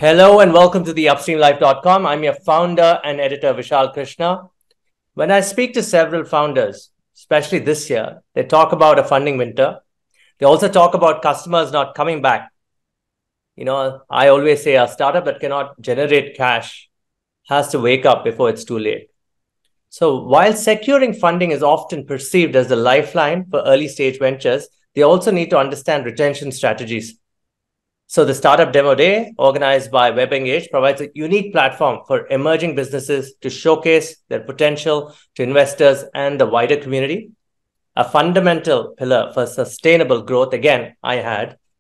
Hello and welcome to the upstreamlife.com. I'm your founder and editor, Vishal Krishna. When I speak to several founders, especially this year, they talk about a funding winter. They also talk about customers not coming back. I always say a startup that cannot generate cash has to wake up before it's too late. So while securing funding is often perceived as the lifeline for early stage ventures, they also need to understand retention strategies. So the Startup Demo Day, organized by WebEngage, provides a unique platform for emerging businesses to showcase their potential to investors and the wider community. A fundamental pillar for sustainable growth, again,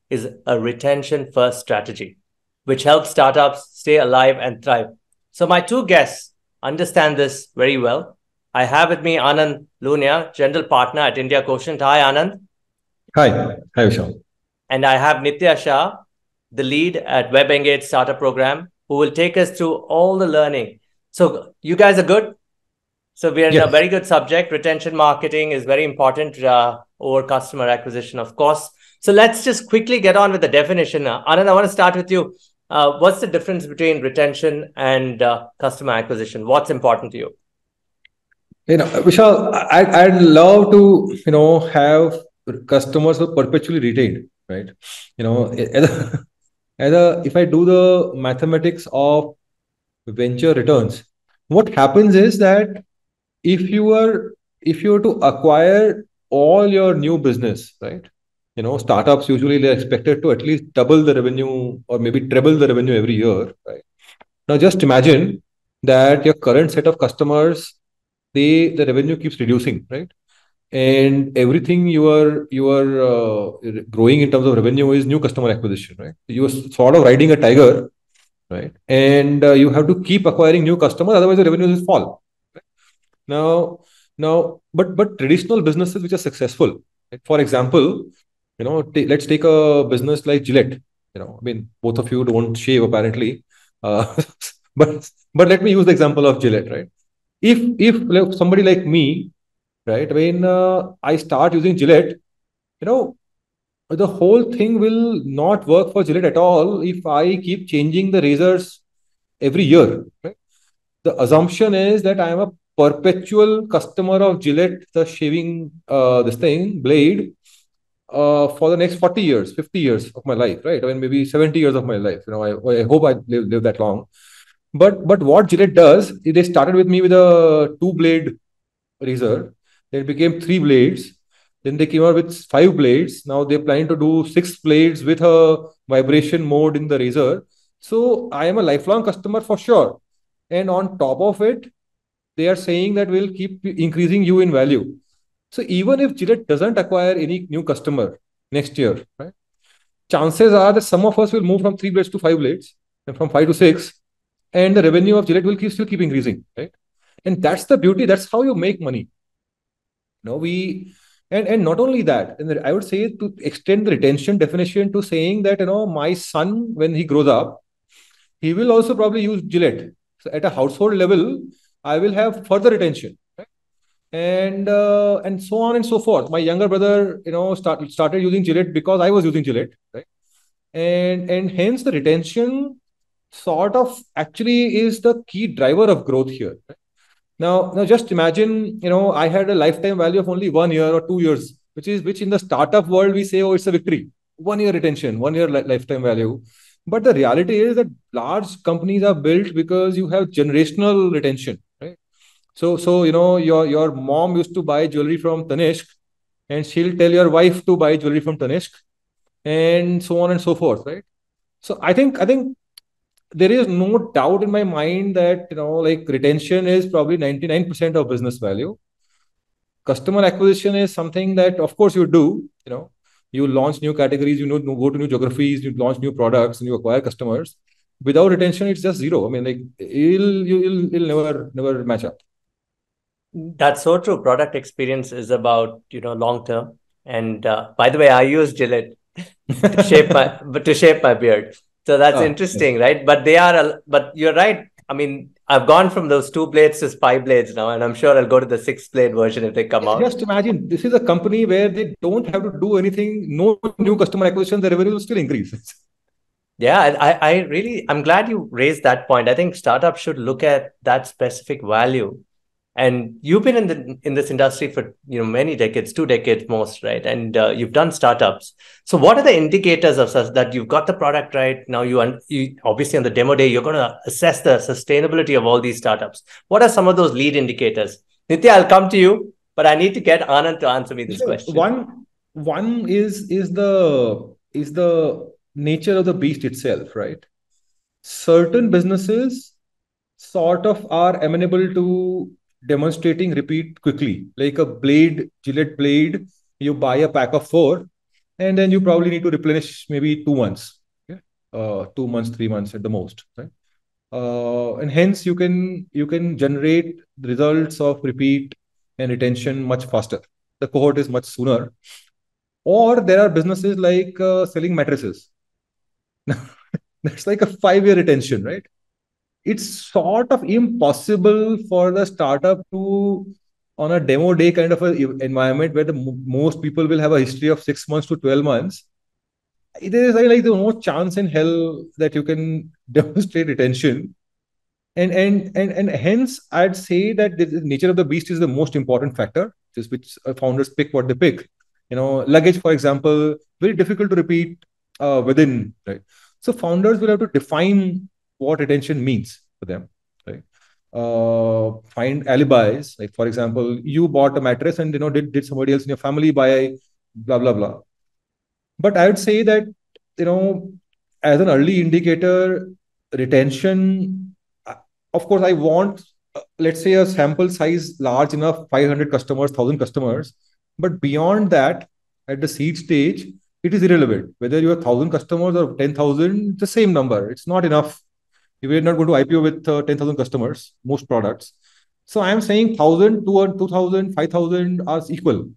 is a retention-first strategy, which helps startups stay alive and thrive. So my two guests understand this very well. I have with me Anand, Lunia, General Partner at India Quotient. Hi, Anand. Hi. Hi, Vishal. And I have Nitya Shah, the lead at WebEngage Startup Program, who will take us through all the learning. So you guys are good? So we are in a very good subject. Retention marketing is very important over customer acquisition, of course. So let's just quickly get on with the definition. Anand, I want to start with you. What's the difference between retention and customer acquisition? What's important to you? Vishal, I'd love to, have customers who are perpetually retained, right? If I do the mathematics of venture returns, what happens is that if you were to acquire all your new business, right? Startups usually they're expected to at least double the revenue or maybe treble the revenue every year, right? Now just imagine that your current set of customers, the revenue keeps reducing, right? And everything you are growing in terms of revenue is new customer acquisition, right? You are sort of riding a tiger, right? And you have to keep acquiring new customers, otherwise the revenues will fall. Right? But traditional businesses which are successful, right? For example, let's take a business like Gillette. Both of you don't shave apparently, uh, but let me use the example of Gillette, right? If like, somebody like me, right, when I start using Gillette, you know, the whole thing will not work for Gillette at all if I keep changing the razors every year. Right? The assumption is that I am a perpetual customer of Gillette, the shaving this thing blade, for the next 40 years, 50 years of my life, right? I mean, maybe 70 years of my life. I hope I live that long. But what Gillette does, they started with me with a two-blade razor. Then it became three blades. Then they came out with five blades. Now they're planning to do six blades with a vibration mode in the razor. So I am a lifelong customer for sure. And on top of it, they are saying that we'll keep increasing you in value. So even if Gillette doesn't acquire any new customer next year, right, chances are that some of us will move from three blades to five blades and from five to six, and the revenue of Gillette will still keep increasing, right? And that's the beauty. That's how you make money. We and not only that, and I would say to extend the retention definition to saying that my son when he grows up, he will also probably use Gillette. So at a household level, I will have further retention, right? And so on and so forth. My younger brother, started using Gillette because I was using Gillette, right? And hence the retention sort of actually is the key driver of growth here. Right? Now, just imagine, I had a lifetime value of only 1 year or 2 years, which in the startup world we say, oh, it's a victory. 1 year retention, 1 year lifetime value. But the reality is that large companies are built because you have generational retention, right? So your mom used to buy jewelry from Tanishq, and she'll tell your wife to buy jewelry from Tanishq, and so on and so forth, right? So I think there is no doubt in my mind that like retention is probably 99% of business value. Customer acquisition is something that of course you do. You launch new categories, go to new geographies, you launch new products, and you acquire customers. Without retention, it's just zero. I mean, like you'll never match up. That's so true. Product experience is about long term. And by the way, I use Gillette to shape my beard. So that's interesting, right? But but you're right. I mean, I've gone from those two blades to five blades now, and I'm sure I'll go to the six blade version if they come out. Just imagine, this is a company where they don't have to do anything, no new customer acquisition, the revenue will still increase. Yeah, I'm glad you raised that point. I think startups should look at that specific value. And you've been in this industry for many decades, 2 decades most, right? And you've done startups. So what are the indicators of such that you've got the product right now? You obviously on the demo day you're going to assess the sustainability of all these startups. What are some of those lead indicators? Nitya, I'll come to you, but I need to get Anand to answer me this So question. one is the nature of the beast itself, right? Certain businesses sort of are amenable to demonstrating repeat quickly, like a blade, Gillette blade. You buy a pack of four, and then you probably need to replenish maybe 2 months, okay? 2 months, 3 months at the most, right? And hence you can generate results of repeat and retention much faster. The cohort is much sooner. Or there are businesses like selling mattresses. That's like a 5 year retention, right? It's sort of impossible for the startup to, on a demo day kind of a environment where the most people will have a history of 6 months to 12 months. There is like the no chance in hell that you can demonstrate retention. And hence I'd say that the nature of the beast is the most important factor, just which founders pick what they pick. Luggage, for example, very difficult to repeat within, right? So founders will have to define what retention means for them, right? Find alibis, like for example, you bought a mattress and did somebody else in your family buy blah blah blah. But I would say that, you know, as an early indicator, retention, of course, I want, let's say, a sample size large enough, 500 customers, 1,000 customers. But beyond that, at the seed stage, it is irrelevant. Whether you have 1,000 customers or 10,000, the same number. It's not enough. We are not going to IPO with 10,000 customers, most products. So I am saying 1,000, 2,000, 5,000 are equal.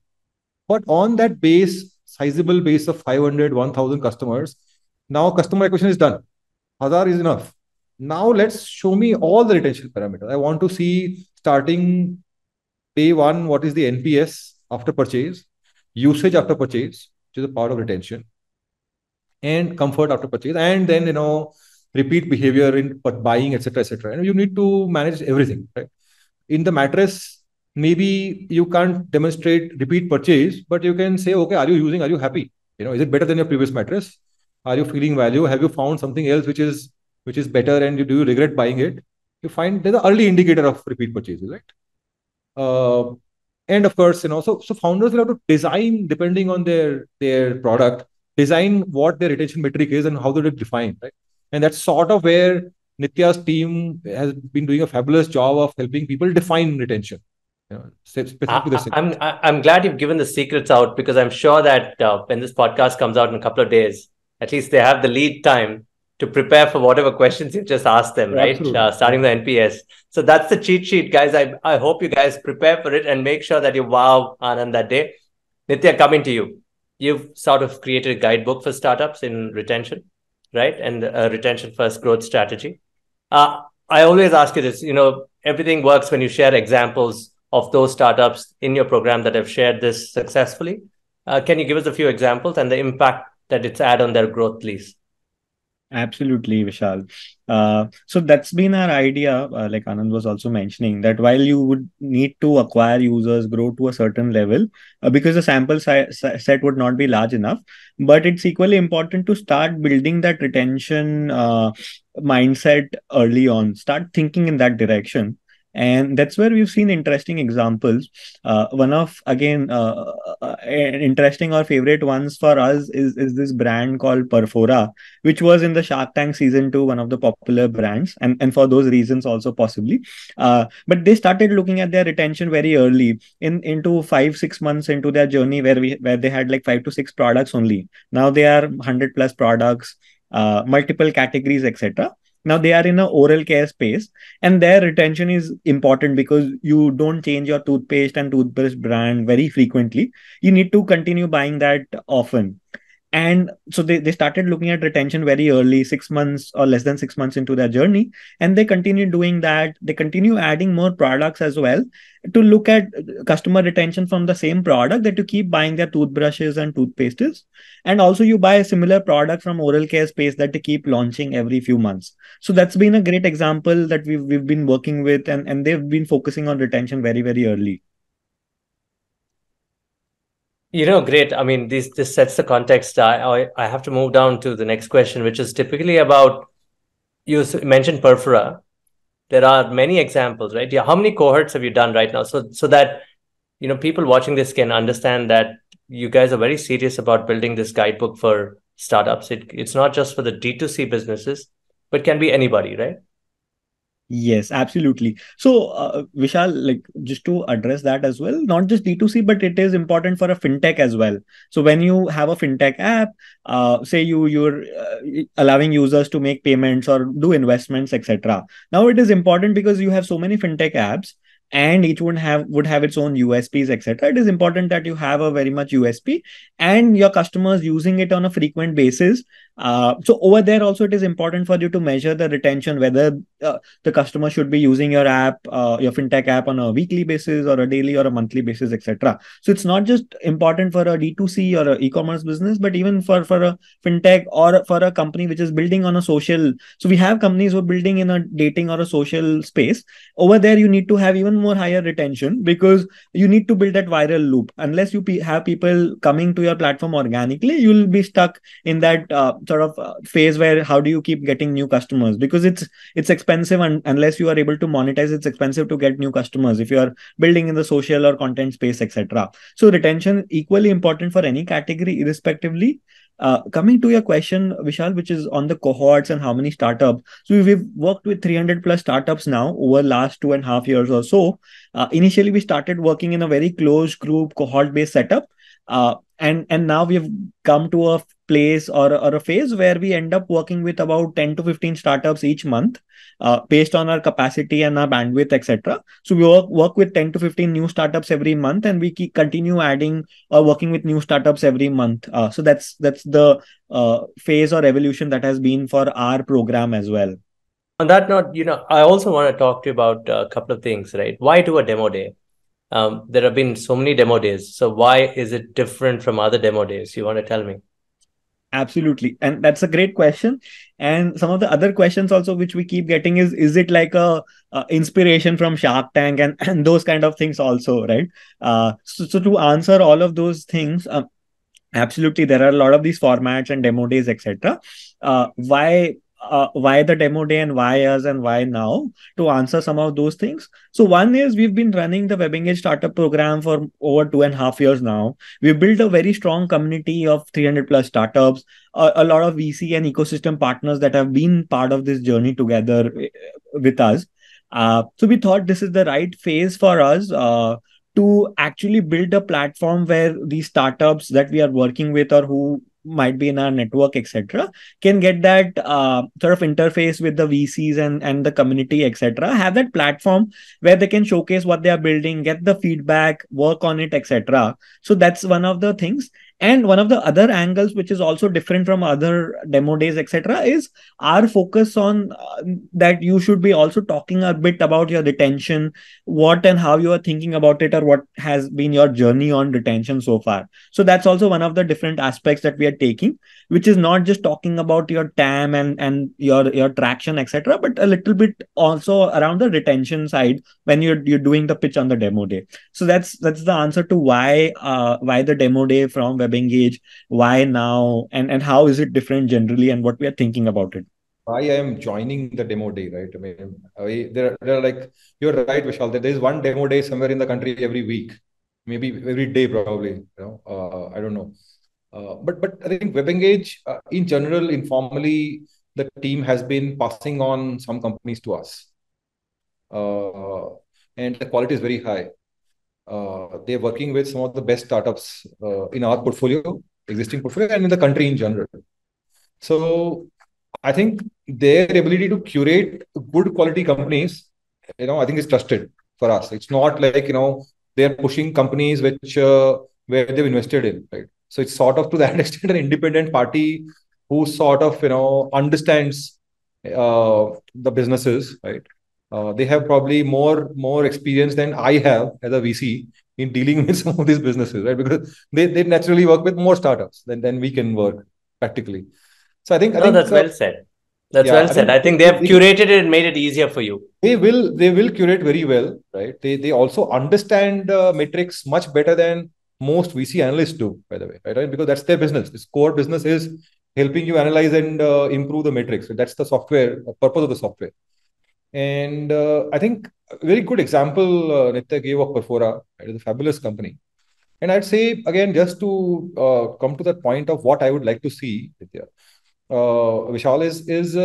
But on that base, sizable base of 500, 1,000 customers, now customer acquisition is done. 1,000 is enough. Now let's show me all the retention parameters. I want to see starting day one, what is the NPS after purchase, usage after purchase, which is a part of retention, and comfort after purchase, and then repeat behavior in buying, etc., etc. And you need to manage everything, right? In the mattress, maybe you can't demonstrate repeat purchase, but you can say, okay, are you happy? Is it better than your previous mattress? Are you feeling value? Have you found something else which is better, and do you regret buying it? You find there's an early indicator of repeat purchases, right? Uh, and of course, so founders will have to design, depending on their product, design what their retention metric is and how they define, right? And that's sort of where Nitya's team has been doing a fabulous job of helping people define retention, specifically the segments. I'm glad you've given the secrets out, because I'm sure that when this podcast comes out in a couple of days, at least they have the lead time to prepare for whatever questions you've just asked them, right? Absolutely. Starting the NPS. So that's the cheat sheet, guys. I hope you guys prepare for it and make sure that you wow Anand that day. Nitya, coming to you. You've sort of created a guidebook for startups in retention, right? And a retention first growth strategy. I always ask you this, everything works when you share examples of those startups in your program that have shared this successfully. Can you give us a few examples and the impact that it's had on their growth, please? Absolutely, Vishal. So that's been our idea, like Anand was also mentioning, that while you would need to acquire users, grow to a certain level, because the sample set would not be large enough, but it's equally important to start building that retention mindset early on, start thinking in that direction. And that's where we've seen interesting examples. One of, again, interesting or favorite ones for us is this brand called Perfora, which was in the Shark Tank season 2, one of the popular brands, and for those reasons also possibly. But they started looking at their retention very early, into 5-6 months into their journey, where they had like 5 to 6 products only. Now they are 100 plus products, multiple categories, etc. Now they are in a oral care space, and their retention is important because you don't change your toothpaste and toothbrush brand very frequently. You need to continue buying that often. And so they started looking at retention very early, 6 months or less than 6 months into their journey, and they continue doing that. They continue adding more products as well to look at customer retention from the same product, that you keep buying their toothbrushes and toothpastes, and also you buy a similar product from oral care space that they keep launching every few months. So that's been a great example that we've been working with, and they've been focusing on retention very, very early. Great. I mean, this sets the context. I have to move down to the next question, which is typically about, you mentioned Perfora. There are many examples, right? Yeah. How many cohorts have you done right now? So that, people watching this can understand that you guys are very serious about building this guidebook for startups. It's not just for the D2C businesses, but can be anybody, right? Yes, absolutely. So, Vishal, like just to address that as well, not just D2C, but it is important for a fintech as well. So when you have a fintech app, say you're allowing users to make payments or do investments, etc. Now it is important because you have so many fintech apps, and each one would have its own USPs, etc. It is important that you have a very much USP, and your customers using it on a frequent basis. So over there also, it is important for you to measure the retention, whether the customer should be using your app, your fintech app, on a weekly basis or a daily or a monthly basis, etc. So it's not just important for a D2C or a e-commerce business, but even for a fintech or for a company which is building on a social. So we have companies who are building in a dating or a social space. Over there, you need to have even more higher retention, because you need to build that viral loop. Unless you have people coming to your platform organically, you'll be stuck in that sort of phase where how do you keep getting new customers, because it's expensive, and unless you are able to monetize, it's expensive to get new customers if you are building in the social or content space, etc. So retention equally important for any category, irrespectively. Coming to your question, Vishal, which is on the cohorts and how many startups. So we've worked with 300 plus startups now over last 2.5 years or so. Initially, we started working in a very closed group cohort based setup. And now we've come to a place or a phase where we end up working with about 10 to 15 startups each month, based on our capacity and our bandwidth, etc. So we work with 10 to 15 new startups every month, and we continue adding or working with new startups every month. So that's the phase or evolution that has been for our program as well. On that note, I also want to talk to you about a couple of things, right? Why do a demo day? There have been so many demo days. So why is it different from other demo days? You want to tell me? Absolutely. And that's a great question. And some of the other questions also which we keep getting is it like a inspiration from Shark Tank and those kind of things also, right? So to answer all of those things, absolutely, there are a lot of these formats and demo days, etc. Why the demo day, and why us, and why now? To answer some of those things. So one is, we've been running the WebEngage startup program for over 2.5 years now. We've built a very strong community of 300 plus startups, a lot of VC and ecosystem partners that have been part of this journey together with us. So we thought this is the right phase for us to actually build a platform where these startups that we are working with, or who might be in our network, etc., can get that sort of interface with the VCs and the community, etc. Have that platform where they can showcase what they are building, get the feedback, work on it, etc. So that's one of the things. And one of the other angles, which is also different from other demo days, etc., is our focus on that you should be also talking a bit about your retention, what and how you are thinking about it, or what has been your journey on retention so far. So that's also one of the different aspects that we are taking, which is not just talking about your TAM and your traction, etc., but a little bit also around the retention side when you're doing the pitch on the demo day. So that's the answer to why the demo day from WebEngage, why now, and how is it different generally, and what we are thinking about it. I am joining the demo day, right? I mean, there are like, you're right, Vishal, that there is one demo day somewhere in the country every week, maybe every day, probably. I don't know. But I think WebEngage, in general, informally, the team has been passing on some companies to us. And the quality is very high. They're working with some of the best startups in our portfolio, existing portfolio, and in the country in general. So I think their ability to curate good quality companies, I think is trusted for us. It's not like, they're pushing companies where they've invested in, right? So it's sort of to that extent an independent party who sort of, understands the businesses, right? They have probably more experience than I have as a VC in dealing with some of these businesses, right? Because they naturally work with more startups than we can work practically. So I No, think that's well said. That's yeah, well I said. think I think they have curated it and made it easier for you. they will curate very well, right? They also understand metrics much better than most VC analysts do, by the way, right? Because that's their business. This core business is helping you analyze and improve the metrics. So that's the software purpose of the software. And I think a very good example Nitya gave of Perfora. Right? It's a fabulous company. And I'd say again, just to come to that point of what I would like to see, Nitya, Vishal, is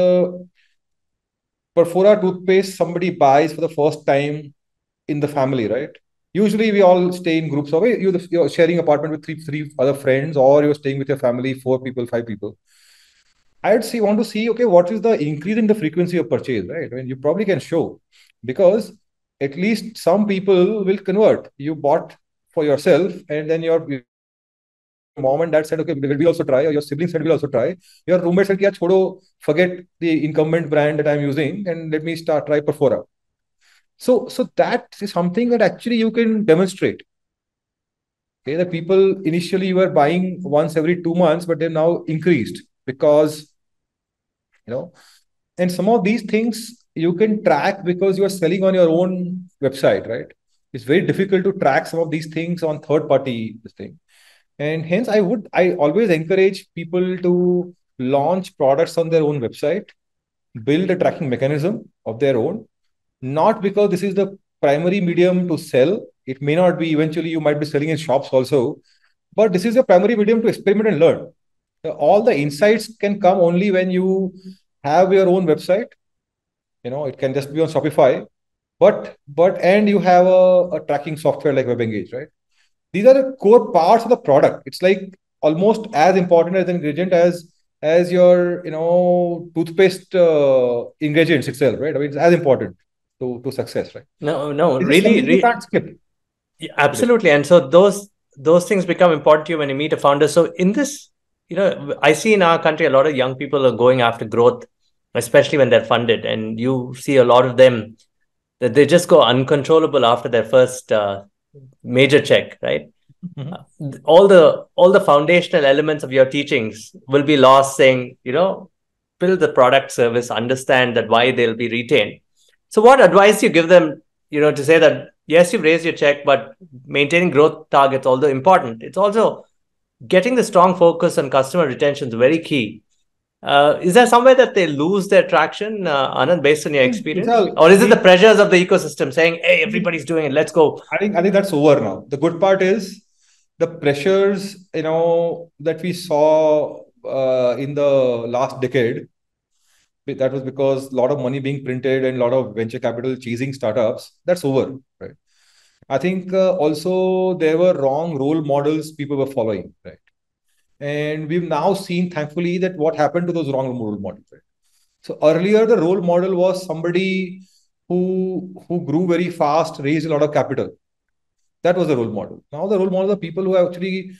Perfora toothpaste somebody buys for the first time in the family, right? Usually we all stay in groups of you're sharing apartment with three other friends, or you're staying with your family, 4 people, 5 people. I'd see want to see, okay, what is the increase in the frequency of purchase, right? I mean, you probably can show, because at least some people will convert. You bought for yourself, and then your mom and dad said, okay, will we also try? Or your siblings said, we'll also try. Your roommate said, yeah, chodo, forget the incumbent brand that I'm using and let me start try Perfora. So that is something that actually you can demonstrate. Okay, the people initially were buying once every 2 months, but they've now increased because, you know, and some of these things you can track because you are selling on your own website, right? It's very difficult to track some of these things on third party this thing. And hence I always encourage people to launch products on their own website, build a tracking mechanism of their own, not because this is the primary medium to sell. It may not be, eventually you might be selling in shops also, but this is a primary medium to experiment and learn. All the insights can come only when you have your own website. It can just be on Shopify, and you have a tracking software like WebEngage, right? These are the core parts of the product. It's like almost as important as an ingredient as your toothpaste ingredients itself, right? I mean, it's as important to success, right? No, This is something you really, can't skip. yeah, absolutely. And so those things become important to you when you meet a founder. So in this, I see in our country a lot of young people are going after growth, especially when they're funded, and you see a lot of them that they just go uncontrollable after their first major check, right? All the foundational elements of your teachings will be lost, saying, build the product service, understand that why they'll be retained. So what advice you give them, to say that yes, you've raised your check, but maintaining growth targets, although important, it's also getting the strong focus on customer retention is very key. Is there somewhere that they lose their traction, Anand, based on your experience? Or is it the pressures of the ecosystem saying, hey, everybody's doing it, let's go? I think that's over now. The good part is the pressures, that we saw in the last decade. That was because a lot of money being printed and a lot of venture capital chasing startups. That's over, right? I think also there were wrong role models people were following, right? And we've now seen, thankfully, that what happened to those wrong role models, right? So earlier, the role model was somebody who grew very fast, raised a lot of capital. That was the role model. Now the role model are people who have actually,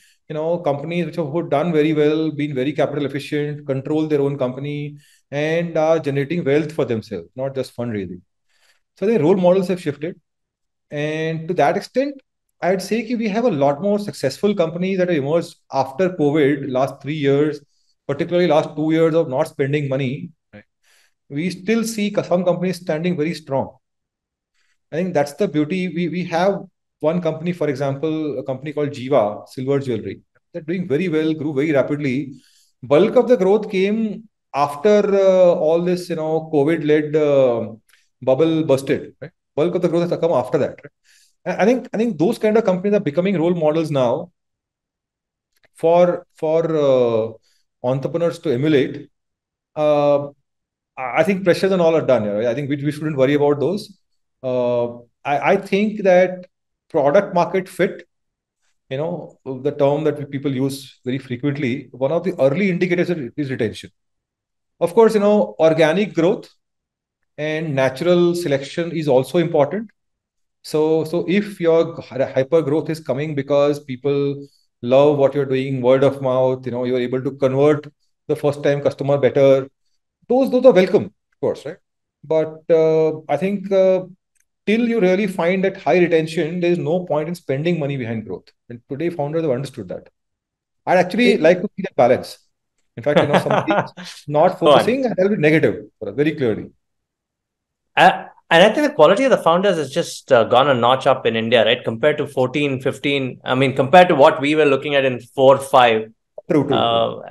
companies which have done very well, been very capital efficient, control their own company, and are generating wealth for themselves, not just fundraising. So the role models have shifted. And to that extent, I'd say we have a lot more successful companies that have emerged after COVID, last 3 years, particularly last 2 years of not spending money. Right? We still see some companies standing very strong. I think that's the beauty. We have one company, for example, a company called Jiva, silver jewelry. They're doing very well, grew very rapidly. Bulk of the growth came after all this, COVID-led bubble busted. Right? Bulk of the growth has come after that. Right? I think those kind of companies are becoming role models now for entrepreneurs to emulate. Uh, I think pressures and all are done. Right? I think we shouldn't worry about those. I think that product market fit, the term that people use very frequently, one of the early indicators is retention. Of course, organic growth and natural selection is also important. So if your hyper growth is coming because people love what you're doing, word of mouth, you're able to convert the first time customer better. Those are welcome, of course, right? But I think till you really find that high retention, there is no point in spending money behind growth. And today, founders have understood that. I'd actually It- like to see that balance. In fact, somebody is not Go on. focusing, and that'll be negative for us, very clearly. And I think the quality of the founders has just gone a notch up in India, right? Compared to 14, 15. I mean, compared to what we were looking at in 4, 5, True.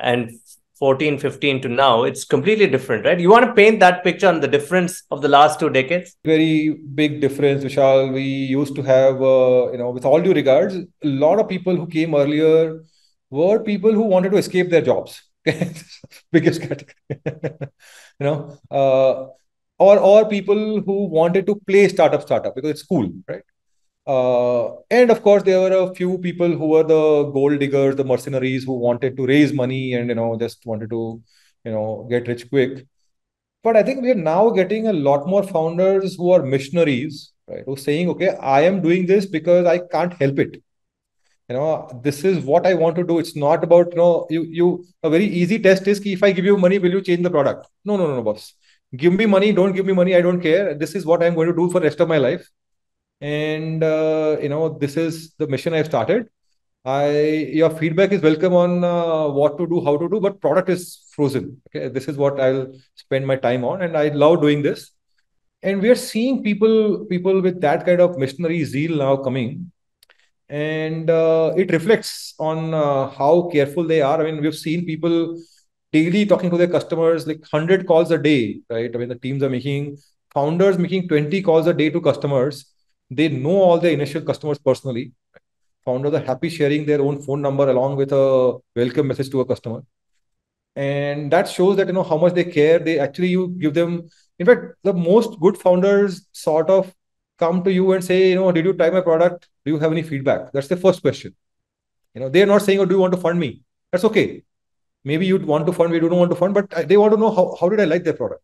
and 14, 15 to now, it's completely different, right? You want to paint that picture on the difference of the last 2 decades? Very big difference, Vishal. We used to have, with all due regards, a lot of people who came earlier were people who wanted to escape their jobs. Biggest category. you know, uh, or people who wanted to play startup because it's cool, right? And of course, there were a few people who were the gold diggers, the mercenaries who wanted to raise money and just wanted to get rich quick. But I think we are now getting a lot more founders who are missionaries, right? Who are saying, okay, I am doing this because I can't help it. This is what I want to do. It's not about, a very easy test is if I give you money, will you change the product? No, boss. Give me money, don't give me money, I don't care. This is what I'm going to do for the rest of my life. And, this is the mission I've started. Your feedback is welcome on what to do, how to do, but product is frozen. Okay, this is what I'll spend my time on, and I love doing this. And we are seeing people with that kind of missionary zeal now coming, and it reflects on how careful they are. I mean, we've seen people daily talking to their customers, like 100 calls a day, right? I mean, the teams are making founders making 20 calls a day to customers. They know all their initial customers personally. Founders are happy sharing their own phone number along with a welcome message to a customer. And that shows that how much they care. They actually, you give them, in fact, the most good founders sort of come to you and say, did you try my product? Do you have any feedback? That's the first question. They're not saying, oh, do you want to fund me? That's okay. Maybe you want to fund, we don't want to fund, but they want to know how did I like their product,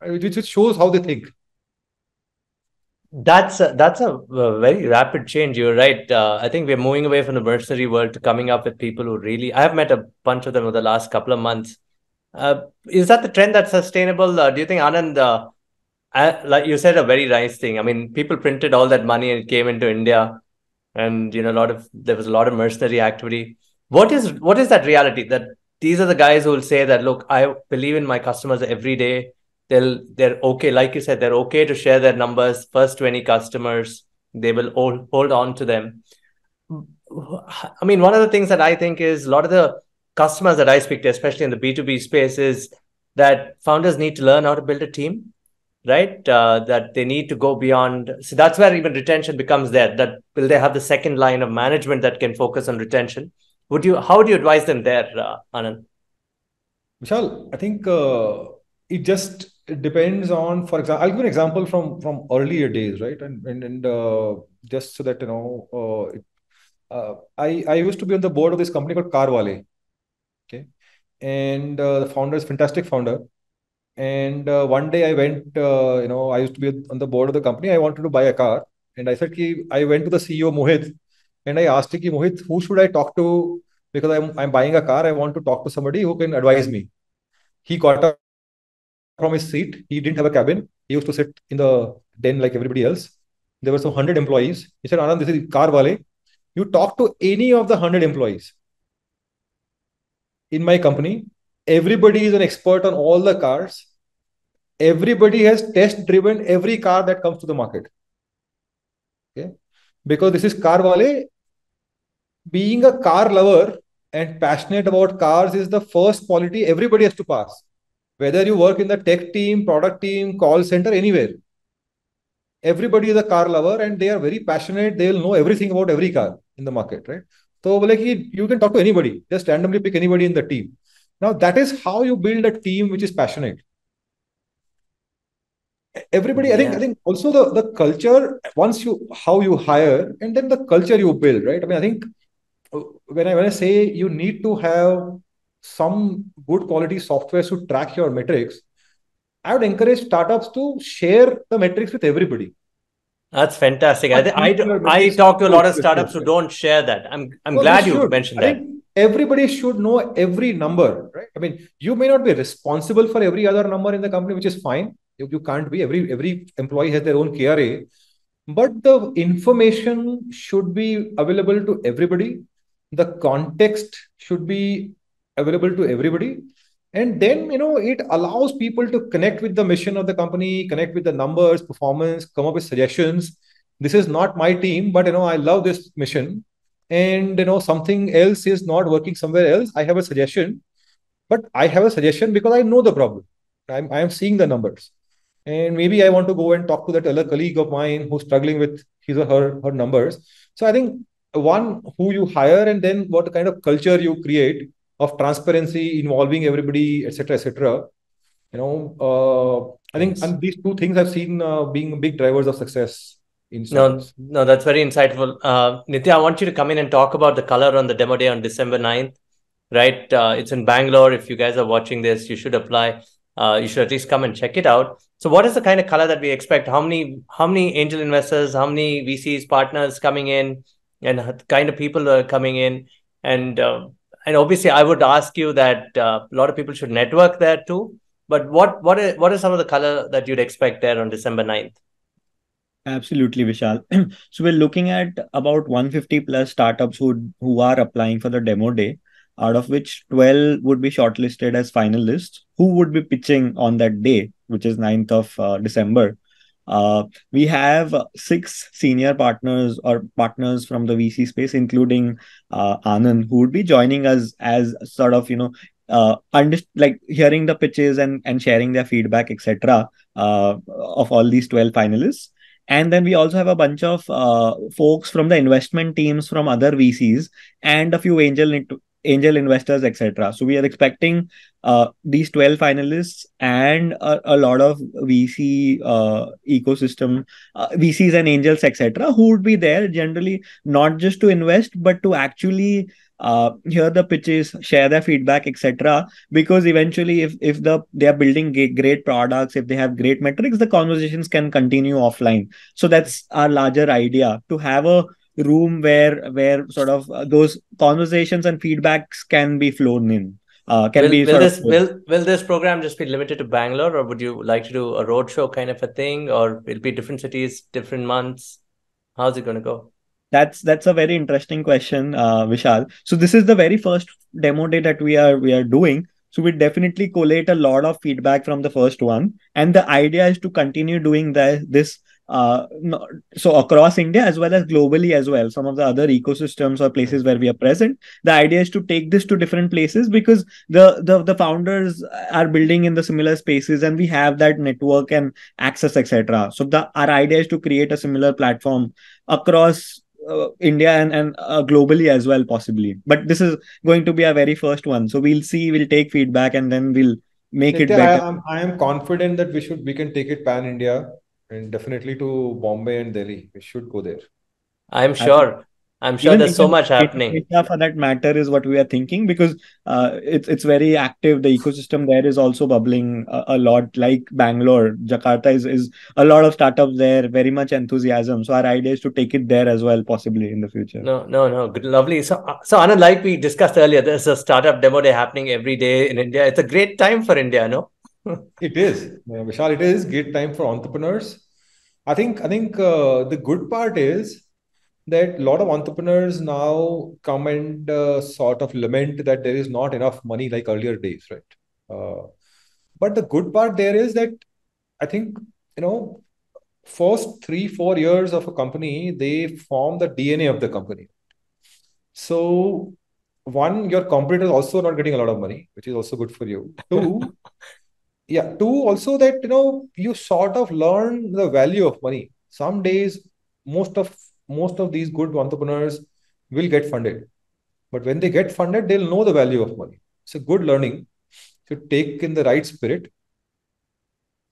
which shows how they think. That's a very rapid change. You're right. I think we're moving away from the mercenary world to coming up with people who really. I have met a bunch of them over the last couple of months. Is that the trend that's sustainable? Do you think, Anand? Like you said, a very nice thing. I mean, people printed all that money and it came into India, and there was a lot of mercenary activity. What is that reality? That these are the guys who will say that, look, I believe in my customers every day. They're okay, like you said, they're okay to share their numbers. First 20 customers, they will hold on to them. I mean, one of the things that I think is a lot of the customers that I speak to, especially in the B2B space, is that founders need to learn how to build a team, right? That they need to go beyond. So that's where even retention becomes there. That will they have the second line of management that can focus on retention? How would you advise them there, Anand? Vishal, I think it depends on, for example, I'll give an example from earlier days, right? And just so that I used to be on the board of this company called Carwale. Okay, and the founder is fantastic founder. And one day I went, I used to be on the board of the company. I wanted to buy a car, and I said, I went to the CEO Mohit, and I asked him, Mohit, who should I talk to? Because I'm buying a car. I want to talk to somebody who can advise me. He got up from his seat. He didn't have a cabin. He used to sit in the den like everybody else. There were some 100 employees. He said, Anand, this is Carwale. You talk to any of the 100 employees in my company. Everybody is an expert on all the cars. Everybody has test driven every car that comes to the market. Okay. Because this is Carwale. Being a car lover and passionate about cars is the first quality everybody has to pass. Whether you work in the tech team, product team, call center, anywhere. Everybody is a car lover and they are very passionate. They will know everything about every car in the market, right? So, like, you can talk to anybody, just randomly pick anybody in the team. Now, that is how you build a team which is passionate. Everybody, I think also the culture, once you, how you hire, and then the culture you build, right? I mean, I think when I say you need to have some good quality software to track your metrics, I would encourage startups to share the metrics with everybody. That's fantastic. But I metrics talk to a to lot of express startups who yourself. don't share that. I'm No, they glad you should. mentioned I that. think everybody should know every number, right? I mean, you may not be responsible for every other number in the company, which is fine. You can't be. Every employee has their own KRA, but the information should be available to everybody. The context should be available to everybody. And then, it allows people to connect with the mission of the company, connect with the numbers, performance, come up with suggestions. This is not my team, but, I love this mission. And, something else is not working somewhere else. I have a suggestion, but I have a suggestion because I know the problem. I am seeing the numbers. And maybe I want to go and talk to that other colleague of mine who's struggling with his or her numbers. So I think one, who you hire, and then what kind of culture you create of transparency, involving everybody, etc., etc. I think, Yes. and these two things I've seen being big drivers of success in No, startups. no, that's very insightful. Nitya, I want you to come in and talk about the color on the demo day on December 9th, right? It's in Bangalore. If you guys are watching this, you should apply. You should at least come and check it out. So what is the kind of color that we expect? How many angel investors, how many VCs, partners coming in, and the kind of people that are coming in? And obviously, I would ask you that a lot of people should network there too. But what is some of the color that you'd expect there on December 9th? Absolutely, Vishal. So we're looking at about 150 plus startups who are applying for the demo day, out of which 12 would be shortlisted as finalists who would be pitching on that day, which is 9th of December. We have six senior partners or partners from the VC space, including Anand, who would be joining us as sort of, like hearing the pitches and sharing their feedback, etc. Of all these 12 finalists. And then we also have a bunch of folks from the investment teams from other VCs and a few angel investors, etc. So we are expecting these 12 finalists and a lot of VC ecosystem, VCs and angels, etc., who would be there generally not just to invest, but to actually hear the pitches, share their feedback, etc. Because eventually, if they are building great products, if they have great metrics, the conversations can continue offline. So that's our larger idea, to have a room where sort of those conversations and feedbacks can be flown in, can Will be will sort of. this will this program just be limited to Bangalore, or would you like to do a roadshow kind of a thing, or it'll be different cities, different months? How's it going to go? That's a very interesting question, Vishal. So this is the very first demo day that we are doing. So we definitely collate a lot of feedback from the first one, and the idea is to continue doing this. So across India as well as globally as well, some of the other ecosystems or places where we are present. The idea is to take this to different places because the founders are building in the similar spaces, and we have that network and access, etc. So our idea is to create a similar platform across India and globally as well, possibly. But this is going to be our very first one. So we'll see, we'll take feedback, and then we'll make it Nitya, better. I am confident that we can take it pan India, and definitely to Bombay and Delhi. We should go there. I'm I think sure. I'm sure even there's so even much happening. Indonesia, for that matter, is what we are thinking, because it's very active. The ecosystem there is also bubbling a lot, like Bangalore. Jakarta is a lot of startups there, very much enthusiasm. So our idea is to take it there as well, possibly in the future. No, no, no. Good, lovely. So Anand, like we discussed earlier, there's a startup demo day happening every day in India. It's a great time for India, no? It is, Vishal. It is great time for entrepreneurs. I think the good part is that a lot of entrepreneurs now come and sort of lament that there is not enough money like earlier days, right? Uh, but the good part there is that I think, first 3 4 years of a company, they form the DNA of the company. So one, your competitor is also not getting a lot of money, which is also good for you. Two, yeah, two, also that you sort of learn the value of money. Some days, most of these good entrepreneurs will get funded, but when they get funded, they'll know the value of money. It's a good learning to take in the right spirit.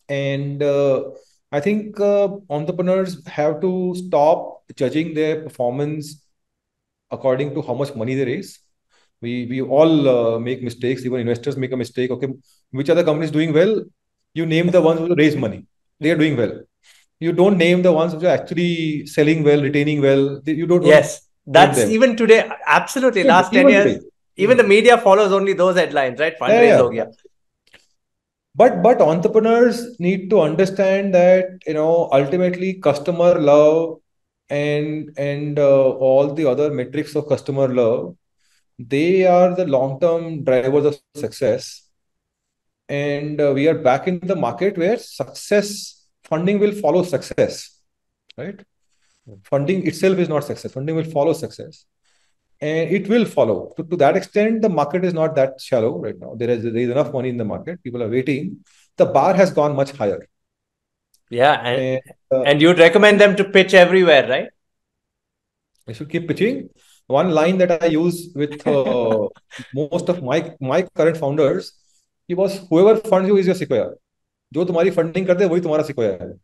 And I think entrepreneurs have to stop judging their performance according to how much money they raise. We all make mistakes. Even investors make a mistake. Okay, which other company is doing well? You name the ones who raise money. They are doing well. You don't name the ones which are actually selling well, retaining well. You don't Yes, name that's them. even today. Absolutely. Last 10 Even years, today. even the media follows only those headlines, right? Yeah, Fundraise ho yeah. gaya. But entrepreneurs need to understand that, ultimately customer love and all the other metrics of customer love, they are the long-term drivers of success. And we are back in the market where funding will follow success, right? Funding itself is not success. Funding will follow success, and it will follow. To that extent, the market is not that shallow right now. There is enough money in the market. People are waiting. The bar has gone much higher. Yeah, And and you'd recommend them to pitch everywhere, right? I should keep pitching. One line that I use with most of my current founders, he was, whoever funds you is your sequoia. जो तुम्हारी funding करते हैं वही तुम्हारा सिक्योया है. With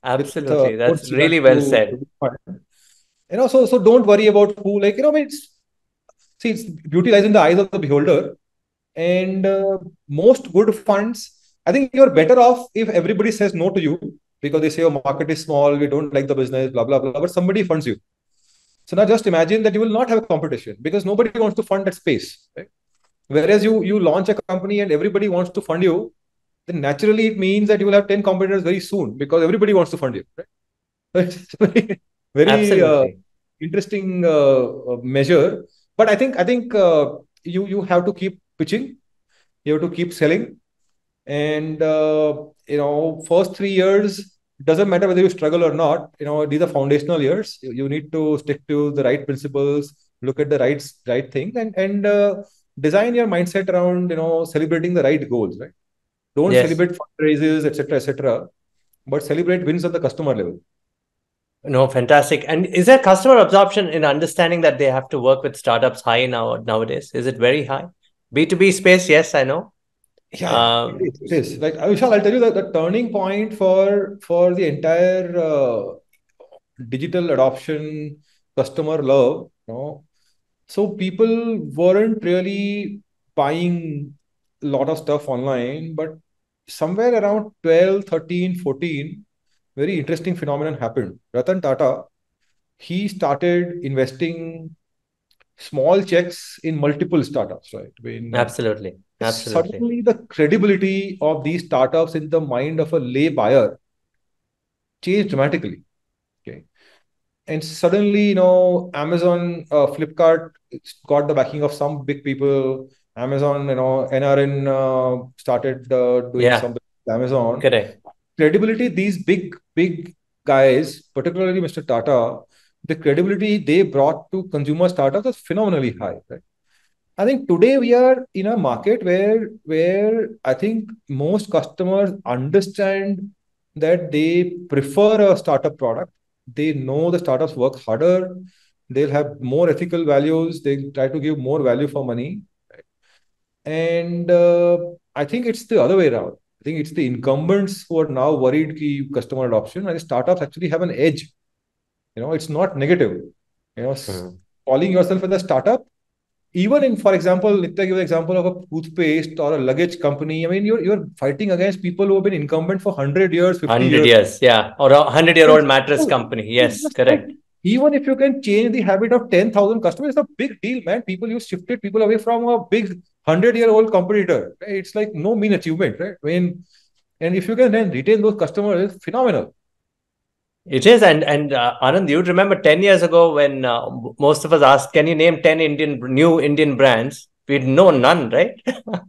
Absolutely. That's quotes that really well said. you fund. So don't worry about who, like, it's beauty lies in the eyes of the beholder. And most good funds, I think you're better off if everybody says no to you because they say your market is small, we don't like the business, blah blah blah. But somebody funds you. So now just imagine that you will not have a competition because nobody wants to fund that space. Right? Whereas you launch a company and everybody wants to fund you, then naturally it means that you will have 10 competitors very soon because everybody wants to fund you. Right? It's very Absolutely. interesting measure. But I think you have to keep pitching, you have to keep selling, and first 3 years doesn't matter whether you struggle or not. These are foundational years. You need to stick to the right principles, look at the right thing, and design your mindset around celebrating the right goals. Right? Don't Yes. celebrate fundraisers, etc., but celebrate wins at the customer level. No, fantastic. And is there customer absorption in understanding that they have to work with startups high nowadays? Is it very high? B2B space, yes, I know. Yeah, it is. Like Vishal, I'll tell you that the turning point for the entire digital adoption, customer love, so people weren't really buying a lot of stuff online, but somewhere around 12, 13, 14, very interesting phenomenon happened. Ratan Tata, he started investing small checks in multiple startups, right? Absolutely. Absolutely. Suddenly the credibility of these startups in the mind of a lay buyer changed dramatically. Okay. And suddenly, Amazon, Flipkart got the backing of some big people. Amazon, NRN started doing Yeah, some Amazon. correct. Credibility, these big guys, particularly Mr. Tata, the credibility they brought to consumer startups was phenomenally high. Right? I think today we are in a market where I think most customers understand that they prefer a startup product. They know the startups work harder. They'll have more ethical values. They try to give more value for money. And I think it's the other way around. I think it's the incumbents who are now worried ki customer adoption, and the startups actually have an edge. It's not negative. Calling yourself as a startup, even in, for example, Nitya give an example of a toothpaste or a luggage company. I mean, you're fighting against people who have been incumbent for 100 years, 50 100 years. years, yeah. Or a 100-year-old mattress So, company. it's Yes, just like, correct. even if you can change the habit of 10,000 customers, it's a big deal, man. You shifted people away from a big 100-year-old competitor. Right? It's like no mean achievement, right? And if you can then retain those customers, it's phenomenal. It is. And Anand, you'd remember 10 years ago when most of us asked, can you name 10 new Indian brands? We'd know none, right?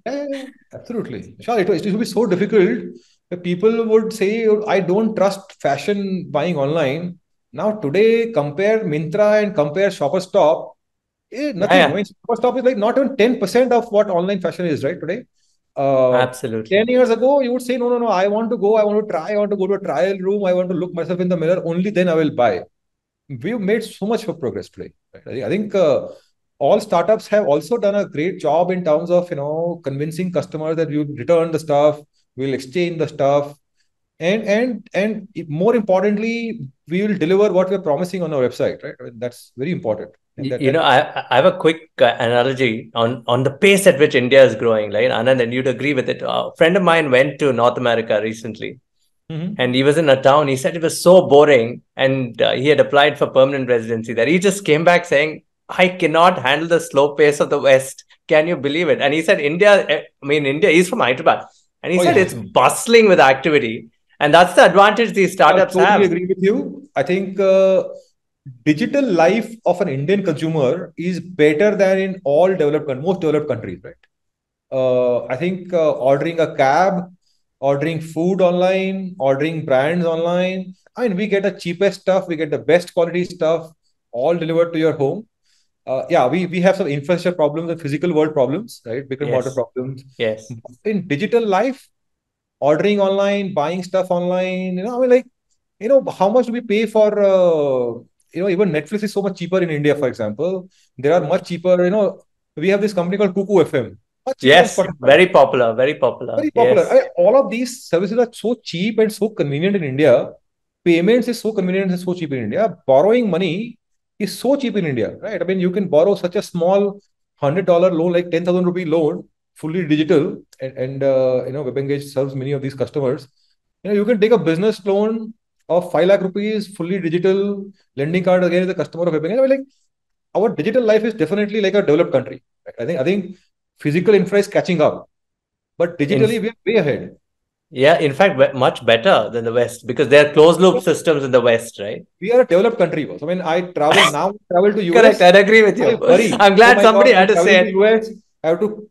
Yeah, absolutely. Sure, it would be so difficult that people would say, I don't trust fashion buying online. Now, today, compare Mintra and compare Shopper Stop. Yeah, Nothing. I yeah. mean, Shopper Stop is like not even 10% of what online fashion is, right? Today. Uh, Absolutely. 10 years ago, you would say, no, I want to go, I want to try, I want to go to a trial room, I want to look myself in the mirror, only then I will buy. We've made so much of progress today. Right? I think all startups have also done a great job in terms of convincing customers that you return the stuff, we'll exchange the stuff, and more importantly, we will deliver what we're promising on our website. Right? I mean, that's very important. And that I have a quick analogy on the pace at which India is growing, right? Anand, and you'd agree with it. A friend of mine went to North America recently. And he was in a town. He said it was so boring, and he had applied for permanent residency there. He just came back saying, I cannot handle the slow pace of the West. Can you believe it? And he said, India, he's from Hyderabad. And he said it's bustling with activity. And that's the advantage these startups have. I totally agree with you. I think digital life of an Indian consumer is better than in all most developed countries, right? I think ordering a cab, ordering food online, ordering brands online. I mean, we get the cheapest stuff, we get the best quality stuff, all delivered to your home. We have some infrastructure problems and physical world problems, right? Brick and mortar problems. Yes. In digital life, ordering online, buying stuff online, how much do we pay for, even Netflix is so much cheaper in India, for example. There are much cheaper, we have this company called Cuckoo FM. Yes, very popular, very popular. Very popular. Yes. All of these services are so cheap and so convenient in India. Payments is so convenient and so cheap in India. Borrowing money is so cheap in India, right? I mean, you can borrow such a small $100 loan, like 10,000 rupee loan, fully digital, and WebEngage serves many of these customers. You can take a business loan of 5 lakh rupees, fully digital, lending card again is a customer of WebEngage. I mean, like, our digital life is definitely like a developed country. Right? I think physical infra is catching up, but digitally we are way ahead. Yeah, in fact, much better than the West because there are closed loop systems in the West, right? We are a developed country, boss. I mean, I travel to US. Correct, I agree with you. I'm glad somebody had to say it. US, I have to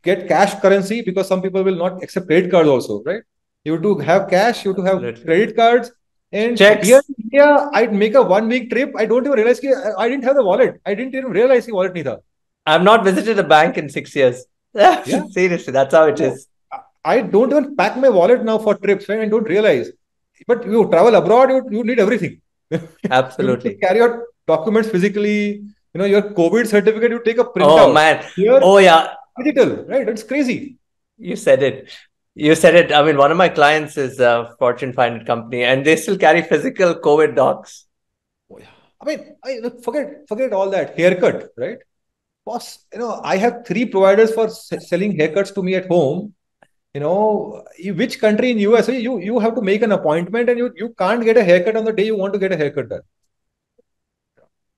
get cash currency because some people will not accept credit cards also, right? You have to have cash, you have to have credit cards. And checks. Here in India, I'd make a 1 week trip. I don't even realize I didn't have the wallet. I didn't even realize the wallet neither. I've not visited a bank in 6 years. Yeah. Seriously, that's how it is. I don't even pack my wallet now for trips, right? I don't realize. But you travel abroad, you need everything. Absolutely. You carry out documents physically. Your COVID certificate, you take a printout. Oh, man. Here, digital, right? It's crazy. You said it. I mean, one of my clients is a Fortune 500 company and they still carry physical COVID docs. Oh, yeah. I mean, forget all that. Haircut, right? Boss, I have 3 providers for selling haircuts to me at home. Which country in US, you have to make an appointment and you can't get a haircut on the day you want to get a haircut done.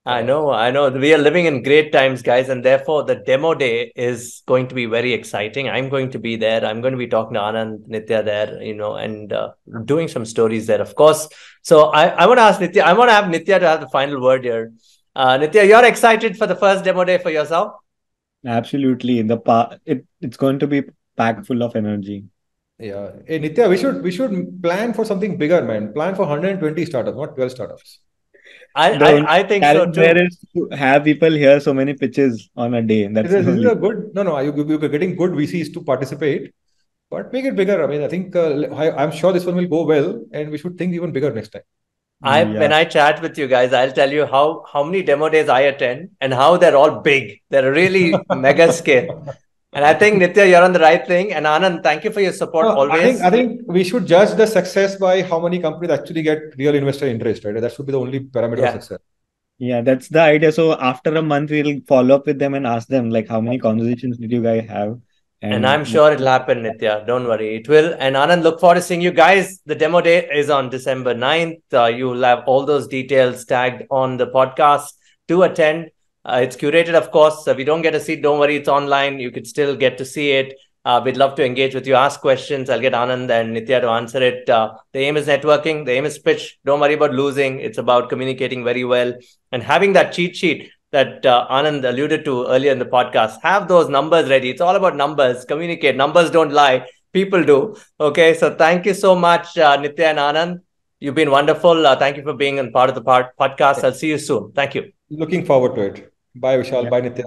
I know. We are living in great times, guys, and therefore the demo day is going to be very exciting. I'm going to be there. I'm going to be talking to Anand, Nitya there, and doing some stories there, of course. So I want to ask Nitya, I want to have Nitya to have the final word here. Nitya, you're excited for the first demo day for yourself? Absolutely. It's going to be packed full of energy. Yeah. Hey, Nitya, we should plan for something bigger, man. Plan for 120 startups, not 12 startups. I think so too. There is to have people hear so many pitches on a day. This is a good. No. You're getting good VCs to participate, but make it bigger. I mean, I think I'm sure this one will go well, and we should think even bigger next time. When I chat with you guys, I'll tell you how many demo days I attend and how they're all big. They're really mega scale. And I think, Nitya, you're on the right thing. And Anand, thank you for your support always. I think we should judge the success by how many companies actually get real investor interest, right? That should be the only parameter of success. Yeah, that's the idea. So after a month, we'll follow up with them and ask them, like, how many conversations did you guys have? And I'm sure it'll happen, Nitya. Don't worry. It will. And Anand, look forward to seeing you guys. The demo day is on December 9th. You will have all those details tagged on the podcast to attend. It's curated, of course. So if you don't get a seat, don't worry. It's online. You could still get to see it. We'd love to engage with you. Ask questions. I'll get Anand and Nitya to answer it. The aim is networking. The aim is pitch. Don't worry about losing. It's about communicating very well and having that cheat sheet that Anand alluded to earlier in the podcast. Have those numbers ready. It's all about numbers. Communicate. Numbers don't lie. People do. Okay. So thank you so much, Nitya and Anand. You've been wonderful. Thank you for being a part of the podcast. I'll see you soon. Thank you. Looking forward to it. Bye, Vishal. Bye, Nitya.